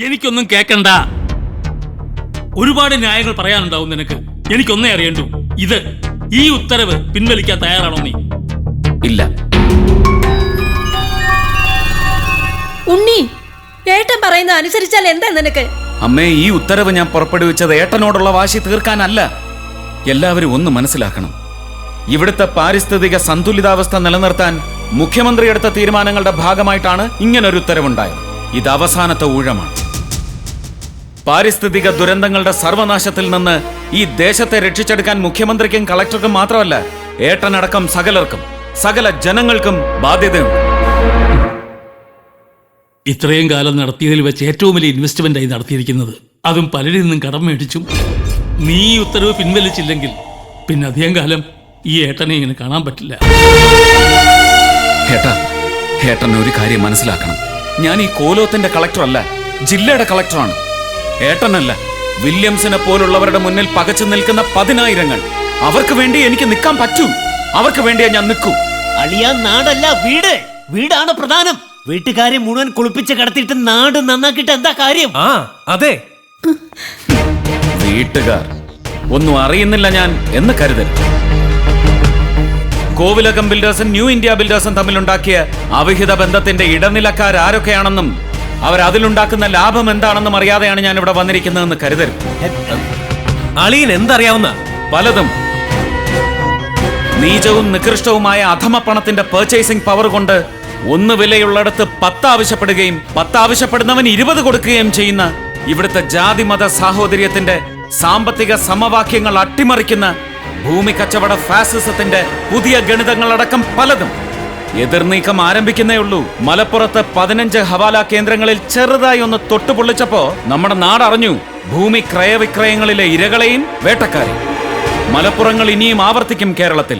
എനിക്കൊന്നും കേക്കണ്ട. ഒരുപാട് ന്യായങ്ങൾ പറയാനുണ്ടാവും നിനക്ക്. എനിക്കൊന്നേ അറിയണ്ടു, ഈ ഉത്തരവ് പിൻവലിക്കാൻ തയ്യാറാണോ നീ? ഇല്ല. ഉണ്ണി, ഏട്ടൻ പറയുന്ന അനുസരിച്ചാൽ എന്താ നിനക്ക്? അമ്മേ, ഈ ഉത്തരവ് ഞാൻ പുറപ്പെടുവിച്ചത് ഏട്ടനോടുള്ള വാശി തീർക്കാനല്ല. എല്ലാവരും ഒന്ന് മനസ്സിലാക്കണം, ഇവിടുത്തെ പാരിസ്ഥിതിക സന്തുലിതാവസ്ഥ നിലനിർത്താൻ മുഖ്യമന്ത്രി എടുത്ത തീരുമാനങ്ങളുടെ ഭാഗമായിട്ടാണ് ഇങ്ങനൊരു ഉത്തരവുണ്ടായത്. ഇത് അവസാനത്തെ ഊഴമാണ്. പാരിസ്ഥിതിക ദുരന്തങ്ങളുടെ സർവനാശത്തിൽ നിന്ന് ഈ ദേശത്തെ രക്ഷിച്ചെടുക്കാൻ മുഖ്യമന്ത്രിക്കും കളക്ടർക്കും മാത്രമല്ല, ഏട്ടനടക്കം സകലർക്കും, സകല ജനങ്ങൾക്കും ബാധ്യതയുണ്ട്. ഇത്രയും കാലം നടത്തിയതിൽ വെച്ച് ഏറ്റവും വലിയ ഇൻവെസ്റ്റ്മെന്റ് ആയി നടത്തിയിരിക്കുന്നത്, അതും പലരിൽ നിന്നും കടം മേടിച്ചും. നീ ഈ ഉത്തരവ് പിൻവലിച്ചില്ലെങ്കിൽ പിന്നെ അധികം കാലം ഈ ഏട്ടനെ ഇങ്ങനെ കാണാൻ പറ്റില്ല. ഏട്ടൻ ഒരു കാര്യം മനസ്സിലാക്കണം, ഞാൻ ഈ കോലോത്തിന്റെ കളക്ടറല്ല, ജില്ലയുടെ കളക്ടറാണ്. ഏട്ടനല്ല, വില്യംസിനെ പോലുള്ളവരുടെ മുന്നിൽ പകച്ചു നിൽക്കുന്ന 10,000 അവർക്ക് വേണ്ടി എനിക്ക് നിൽക്കാൻ പറ്റൂ. അവർക്ക് വേണ്ടിയാ ഞാൻ നിൽക്കൂ. അളിയാൻ നാടല്ല വീട്, വീടാണ് പ്രധാനം. വീട്ടുകാരെ മുഴുവൻ കുളിപ്പിച്ച് കിടത്തിയിട്ട് നാട് നന്നാക്കിട്ട് എന്താ കാര്യം? അതെ, വീട്ടുകാർ ഒന്നും അറിയുന്നില്ല ഞാൻ എന്ന് കരുതരുത്. കോവിലകം ബിൽഡേഴ്സും ന്യൂ ഇന്ത്യ ബിൽഡേഴ്സും തമ്മിലുണ്ടാക്കിയ അവിഹിത ബന്ധത്തിന്റെ ഇടനിലക്കാരൊക്കെയാണെന്നും അവരതിലുണ്ടാക്കുന്ന ലാഭം എന്താണെന്നും അറിയാതെയാണ് ഞാൻ ഇവിടെ വന്നിരിക്കുന്നതെന്ന് കരുതരുത്. അളിയൻ എന്തറിയാവുന്ന? പലതും. നീചവും നികൃഷ്ടവുമായ അധമ പണത്തിന്റെ പർച്ചേസിംഗ് പവർ കൊണ്ട് 1 വിലയുള്ളിടത്ത് 10 ആവശ്യപ്പെടുകയും 10 ആവശ്യപ്പെടുന്നവൻ 20 കൊടുക്കുകയും ചെയ്യുന്ന ഇവിടുത്തെ ജാതിമത സാഹോദര്യത്തിന്റെ സാമ്പത്തിക സമവാക്യങ്ങൾ അട്ടിമറിക്കുന്ന ഭൂമി കച്ചവട ഫാസിസത്തിന്റെ പുതിയ ഗണിതങ്ങളടക്കം പലതും. എതിർനീക്കം ആരംഭിക്കുന്നേ ഉള്ളൂ. മലപ്പുറത്ത് 15 ഹവാല കേന്ദ്രങ്ങളിൽ ചെറുതായി ഒന്ന് തൊട്ടുപൊള്ളിച്ചപ്പോ നമ്മുടെ നാടറിഞ്ഞു ഭൂമി ക്രയവിക്രയങ്ങളിലെ ഇരകളെയും വേട്ടക്കാരെയും. മലപ്പുറങ്ങൾ ഇനിയും ആവർത്തിക്കും കേരളത്തിൽ.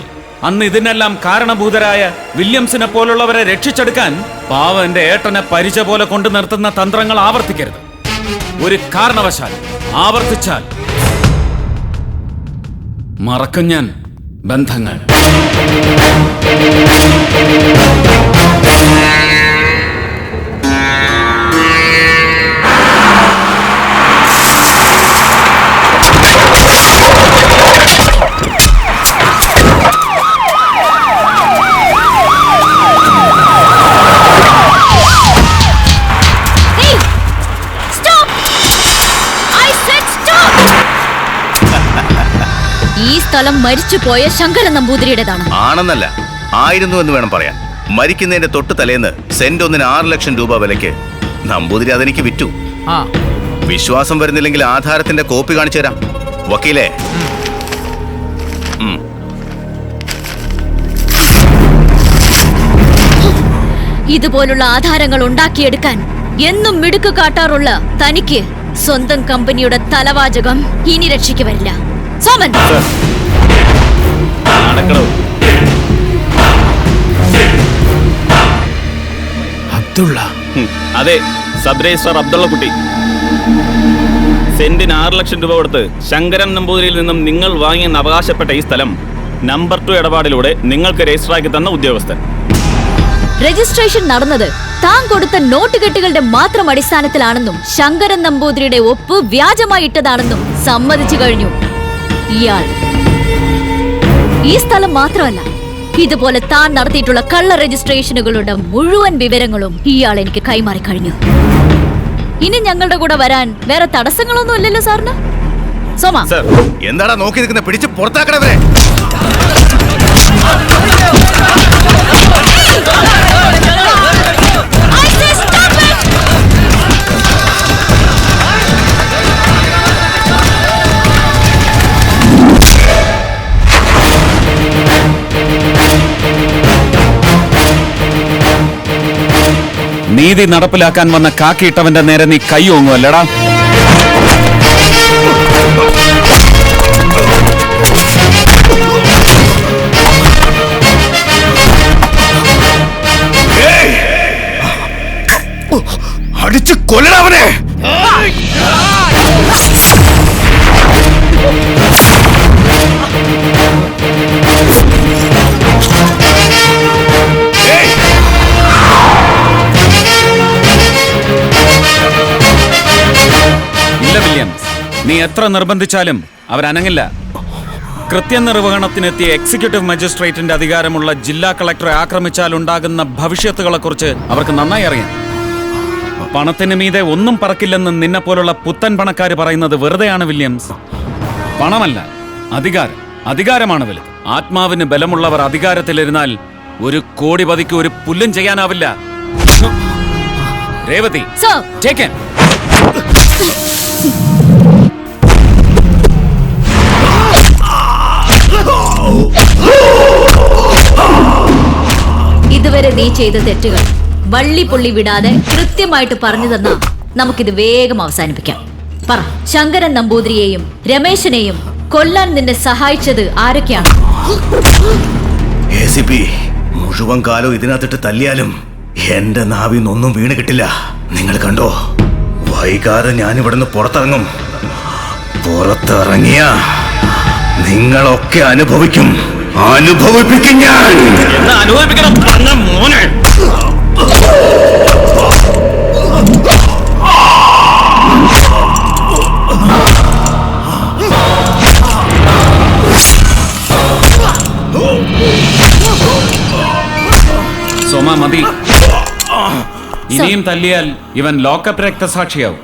അന്ന് ഇതിനെല്ലാം കാരണഭൂതരായ വില്യംസിനെ പോലുള്ളവരെ രക്ഷിച്ചെടുക്കാൻ പാവന്റെ ഏട്ടനെ പരിച പോലെ കൊണ്ടു നിർത്തുന്ന തന്ത്രങ്ങൾ ആവർത്തിക്കരുത്. ഒരു കാരണവശാൽ ആവർത്തിച്ചാൽ മറക്കും ഞാൻ ബന്ധങ്ങൾ. ഈ സ്ഥലം മരിച്ചുപോയ ശങ്കരൻ നമ്പൂതിരിയുടേതാണ്. ആണെന്നല്ല, ആയിരുന്നു എന്ന് വേണം പറയാൻ. മരിക്കുന്നതിന്റെ തൊട്ട് തലേന്ന് സെന്റ് ഒന്നിന് 6 ലക്ഷം രൂപ വിലയ്ക്ക് നമ്പൂതിരി അതെനിക്ക് വിറ്റു. വിശ്വാസം വരുന്നില്ലെങ്കിൽ ആധാരത്തിന്റെ കോപ്പി കാണിച്ചു തരാം വക്കീലേ. ഇതുപോലുള്ള ആധാരങ്ങൾ ഉണ്ടാക്കിയെടുക്കാൻ എന്നും മിടുക്ക് കാട്ടാറുള്ള തനിക്ക് സ്വന്തം കമ്പനിയുടെ തലവാചകം ഇനി രക്ഷയ്ക്ക് വരില്ല. സോമൻ, അബ്ദുള്ള. അതെ, സബ് രജിസ്ട്രാർ അബ്ദുള്ള കുട്ടി. സെന്റിന് 6 ലക്ഷം രൂപ കൊടുത്ത് ശങ്കരൻ നമ്പൂതിരിയിൽ നിന്നും നിങ്ങൾ വാങ്ങിയെന്ന് അവകാശപ്പെട്ട ഈ സ്ഥലം നമ്പർ 2 ഇടപാടിലൂടെ നിങ്ങൾക്ക് രജിസ്റ്ററാക്കി തന്ന ഉദ്യോഗസ്ഥൻ. രജിസ്ട്രേഷൻ നടന്നത് താൻ കൊടുത്ത നോട്ടുകെട്ടുകളുടെ മാത്രം അടിസ്ഥാനത്തിലാണെന്നും ശങ്കരൻ നമ്പൂതിരിയുടെ ഒപ്പ് വ്യാജമായി ഇട്ടതാണെന്നും സമ്മതിച്ചു കഴിഞ്ഞു ഇയാൾ. ഈ സ്ഥലം മാത്രമല്ല, ഇതുപോലെ താൻ നടത്തിയിട്ടുള്ള കള്ള രജിസ്ട്രേഷനുകളുടെ മുഴുവൻ വിവരങ്ങളും ഇയാൾ എനിക്ക് കൈമാറി കഴിഞ്ഞു. ഇനി ഞങ്ങളുടെ കൂടെ വരാൻ വേറെ തടസ്സങ്ങളൊന്നും ഇല്ലല്ലോ സാറിന്? സോമ, എന്താടാ നോക്കി നിൽക്കുന്ന? പിടിച്ച് പുറത്താക്കണവരെ. നീതി നടപ്പിലാക്കാൻ വന്ന കാക്കിയിട്ടവന്റെ നേരെ നീ കൈ ഓങ്ങുവല്ലടാ. അടിച്ച് കൊല്ലണവനെ. ഇല്ല വില്യംസ്, നീ എത്ര നിർബന്ധിച്ചാലും അവരനങ്ങില്ല. കൃത്യനിർവഹണത്തിനെത്തിയ എക്സിക്യൂട്ടീവ് മജിസ്ട്രേറ്റിന്റെ അധികാരമുള്ള ജില്ലാ കളക്ടറെ ആക്രമിച്ചാൽ ഉണ്ടാകുന്ന ഭവിഷ്യത്തുകളെക്കുറിച്ച് അവർക്ക് നന്നായി അറിയാം. പണത്തിന് മീതെ ഒന്നും പറക്കില്ലെന്ന് നിന്നെ പോലുള്ള പുത്തൻ പണക്കാർ പറയുന്നത് വെറുതെയാണ് വില്യംസ്. പണമല്ല, അധികാരം. അധികാരമാണ് വലുത്. ആത്മാവിന് ബലമുള്ളവർ അധികാരത്തിലിരുന്നാൽ 1 കോടിപതിക്ക് ഒരു പുല്ലും ചെയ്യാനാവില്ല. Revathi, sir, take him. ഇതുവരെ നീ ചെയ്ത തെറ്റുകൾ വള്ളി പുള്ളി വിടാതെ കൃത്യമായിട്ട് പറഞ്ഞു തന്നാ നമുക്കിത് വേഗം അവസാനിപ്പിക്കാം. പറ, ശങ്കരൻ നമ്പൂതിരിയെയും രമേശനെയും കൊല്ലാൻ നിന്നെ സഹായിച്ചത് ആരൊക്കെയാണ്? ACP മുഴുവൻ കാലം ഇതിനകത്തിട്ട് തല്ലിയാലും എന്റെ നാവിന്നൊന്നും വീണ് കിട്ടില്ല. നിങ്ങൾ കണ്ടോ, വൈകാതെ ഞാൻ ഇവിടുന്ന് പുറത്തിറങ്ങും. പുറത്തിറങ്ങിയ നിങ്ങളൊക്കെ അനുഭവിക്കും. അനുഭവിപ്പിക്കും ഞാൻ. അനുഭവിക്കണം മോനെ. സോമ, മതി. ഇനിയും തല്ലിയാൽ ഇവൻ ലോക്കപ്പ് രക്തസാക്ഷിയാവും.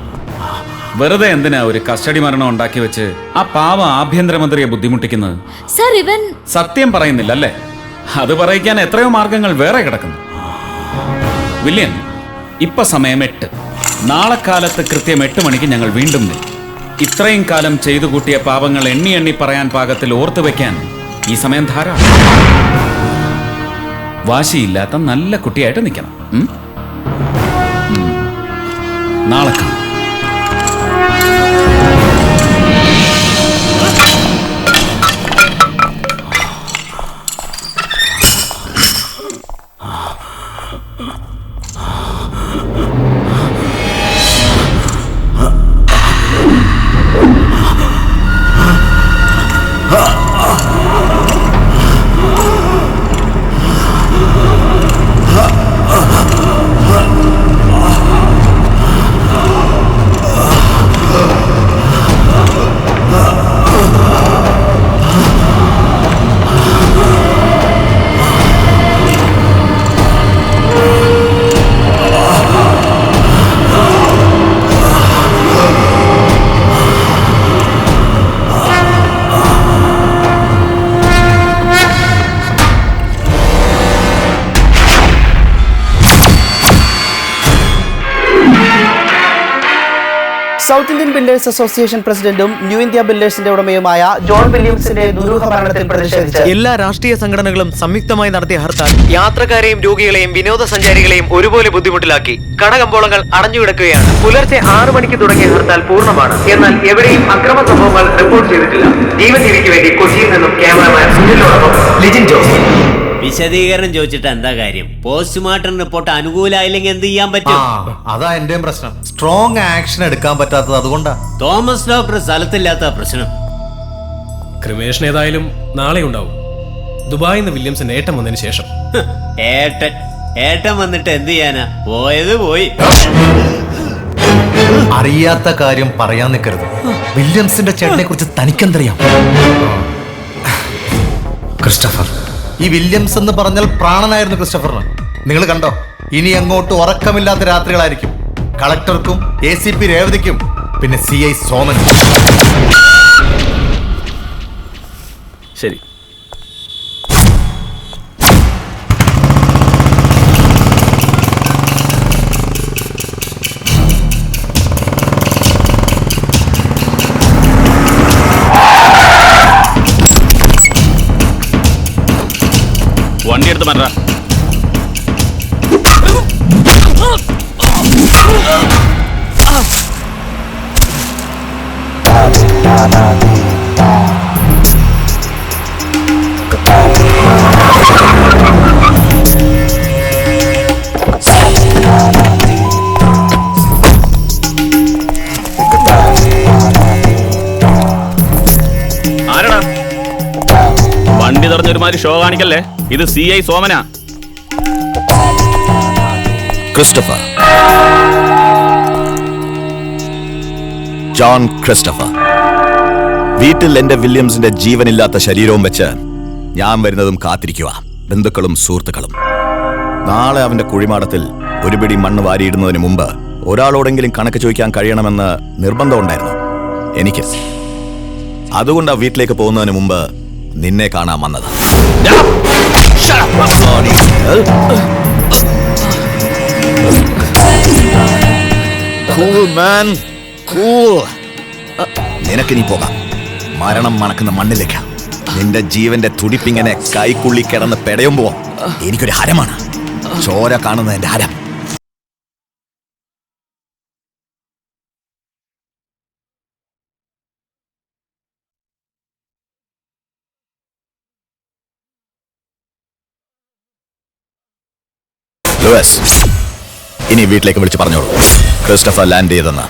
വെറുതെ എന്തിനാ ഒരു കസ്റ്റഡി മരണം ഉണ്ടാക്കി വെച്ച് ആ പാവ ആഭ്യന്തരമന്ത്രിയെ ബുദ്ധിമുട്ടിക്കുന്നത്? സർ, ഇവൻ സത്യം പറയുന്നില്ല അല്ലേ? അത് പറയിക്കാൻ എത്രയോ മാർഗങ്ങൾ വേറെ കിടക്കുന്നു. വില്യൻ, ഇപ്പൊ സമയം 8. നാളെ കാലത്ത് കൃത്യം 8 മണിക്ക് ഞങ്ങൾ വീണ്ടും വരും. ഇത്രയും കാലം ചെയ്തു കൂട്ടിയ പാപങ്ങൾ എണ്ണി എണ്ണി പറയാൻ പാകത്തിൽ ഓർത്തു വെക്കാൻ ഈ സമയം ധാരാളം. വാശിയില്ലാത്ത നല്ല കുട്ടിയായിട്ട് നിൽക്കണം. നാളെ കാണാം. സൗത്ത് ഇന്ത്യൻ ബിൽഡേഴ്സ് അസോസിയേഷൻ പ്രസിഡന്റും ന്യൂ ഇന്ത്യ ബിൽഡേഴ്സിന്റെ ഉടമയുമായ ജോൺ വില്യംസിന്റെ ദുരൂഹ മരണത്തിൽ പ്രതിഷേധിച്ച് എല്ലാ രാഷ്ട്രീയ സംഘടനകളും സംയുക്തമായി നടത്തിയ ഹർത്താൽ യാത്രക്കാരെയും രോഗികളെയും വിനോദസഞ്ചാരികളെയും ഒരുപോലെ ബുദ്ധിമുട്ടിലാക്കി. കടകമ്പോളങ്ങൾ അടഞ്ഞുകിടക്കുകയാണ്. പുലർച്ചെ 6 മണിക്ക് തുടങ്ങിയ ഹർത്താൽ പൂർണ്ണമാണ്. എന്നാൽ എവിടെയും അക്രമ സംഭവങ്ങൾ റിപ്പോർട്ട് ചെയ്തിട്ടില്ല. ജീവൻ ടിവിക്ക് വേണ്ടി കൊച്ചിയിൽ നിന്നും ക്യാമറമാൻ സുനിലിനോടൊപ്പം ലിജിൻ ജോസ്. വിശദീകരണം ചോദിച്ചിട്ട് എന്താ കാര്യം? പോസ്റ്റ്മോർട്ടം റിപ്പോർട്ട് അനുകൂലമായില്ലെങ്കിൽ എന്ത് ചെയ്യാൻ പറ്റും? അതാ എന്റെയും പ്രശ്നം. സ്ട്രോങ് ആക്ഷൻ എടുക്കാൻ പറ്റാത്തത് അതുകൊണ്ടാ. തോമസ് ഡോക്ടർ സ്ഥലത്തില്ലാത്ത പ്രശ്നം. ക്രിമേഷൻ ഏതായാലും നാളെ ഉണ്ടാവും. ദുബായിൽ നിന്ന് വില്യംസിന്റെ ഏട്ടൻ വന്നതിന് ശേഷം. ഏട്ടൻ വന്നിട്ട് എന്ത് ചെയ്യാനാ? പോയത് പോയി. അറിയാത്ത കാര്യം പറയാൻ നിൽക്കരുത്. വില്യംസിന്റെ ചേട്ടനെ കുറിച്ച് തനിക്കെന്തറിയാം? ക്രിസ്റ്റഫർ, ഈ വില്യംസ് എന്ന് പറഞ്ഞാൽ പ്രാണനായിരുന്നു ക്രിസ്റ്റഫറിന്. നിങ്ങൾ കണ്ടോ, ഇനി അങ്ങോട്ട് ഉറക്കമില്ലാത്ത രാത്രികളായിരിക്കും കളക്ടർക്കും ACP രേവതിക്കും പിന്നെ CI സോമനും. ശരി. വണ്ടി എടുത്ത് മാറ്റാ. ആരടാ വണ്ടി തുറഞ്ഞൊരുമാതിരി ഷോ കാണിക്കല്ലേ? ഇത് CI സോമനാ. Christopher, John Christopher. വീട്ടിൽ എന്റെ വില്യംസിന്റെ ജീവനില്ലാത്ത ശരീരവും വെച്ച് ഞാൻ വരുന്നതും കാത്തിരിക്കുക, ബന്ധുക്കളും സുഹൃത്തുക്കളും. നാളെ അവന്റെ കുഴിമാടത്തിൽ ഒരു പിടി മണ്ണ് വാരിയിടുന്നതിന് മുമ്പ് ഒരാളോടെങ്കിലും കണക്ക് ചോദിക്കാൻ കഴിയണമെന്ന് നിർബന്ധമുണ്ടായിരുന്നു എനിക്ക്. അതുകൊണ്ടാ വീട്ടിലേക്ക് പോകുന്നതിന് മുമ്പ് നിന്നെ കാണാൻ വന്നത്. നിനക്കിനി പോകാം, മരണം മണക്കുന്ന മണ്ണിലേക്ക്. നിന്റെ ജീവന്റെ തുടിപ്പിങ്ങനെ കൈക്കുള്ളി കിടന്ന് പെടയുമ്പോ എനിക്കൊരു ഹരമാണ്, ചോര കാണുന്ന എന്റെ ഹരം. ലൂയിസ്, ഇനി വീട്ടിലേക്ക് വിളിച്ച് പറഞ്ഞോളൂ ക്രിസ്റ്റഫർ ലാൻഡ് ചെയ്തെന്ന്.